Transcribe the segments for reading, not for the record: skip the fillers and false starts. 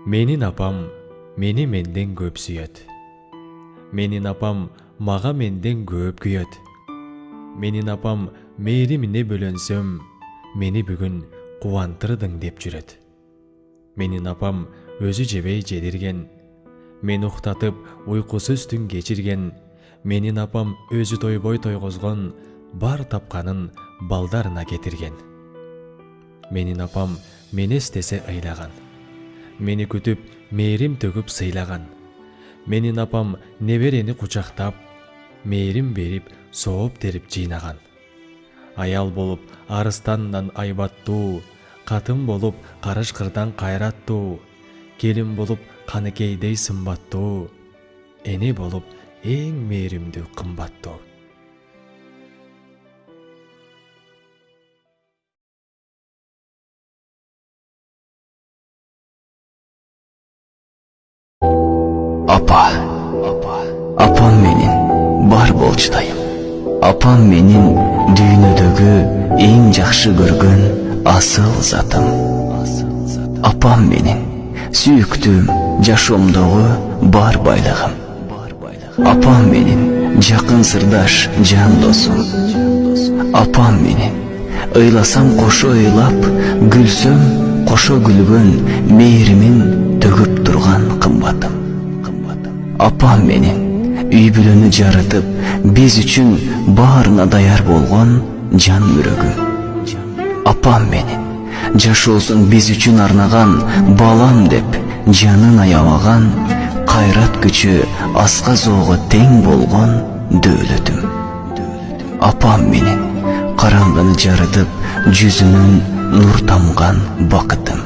Менин апам мени менден көп сүйөт. Менин апам мага менден көп күйөт. Менин апам мээримине бөлөнсөм, мени бүгүн кубантырдың деп жүрөт. Менин апам өзү жебей жедирген, мени уктатып уйкусуз түн кечирген. Менин апам өзү тойбой тойгозгон, бар тапканын балдарына кетирген. Менин апам мени эстесе ыйлаган, мени күтүп мээрим төгүп сыйлаган. Менин апам неберени кучактап, мээрим берип сооп терип жыйнаган. Аял болуп арыстандан айбаттуу, катын болуп карышкырдан кайраттуу, келин болуп каныкейдей сымбаттуу, эне болуп эң мээримдүү кымбаттуу. Апам менин бар болчудайым. Апам менин дүйнөдөгү эң жакшы көргөн асыл затым. Апам менин сүйүктүүм, жашоомдогу бар байлыгым. Апам менин жакын сырдаш, жан досум. Апам менин ыйласам кошо ыйлап, күлсөм кошо күлгөн, мээримин төгүп турган кымбатым. Апам менин үй бүлөнү жарытып, биз үчүн баарына даяр болгон жан мүрөгүм. Апам менин жашоосун биз үчүн арнаган, балам деп жанын аябаган, кайрат күчү аска зоого тең болгон дөөлөтүм. Апам менин караңгыны жарытып, жүзүнөн нур тамган бакытым.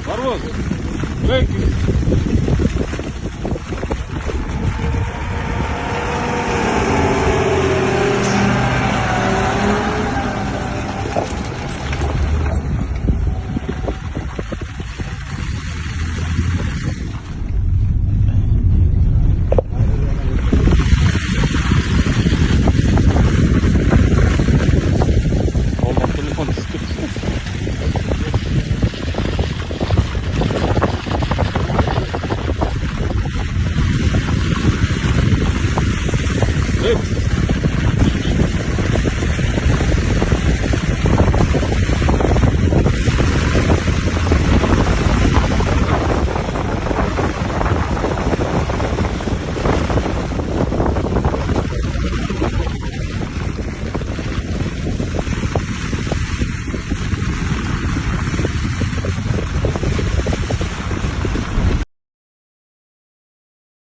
Парвоз,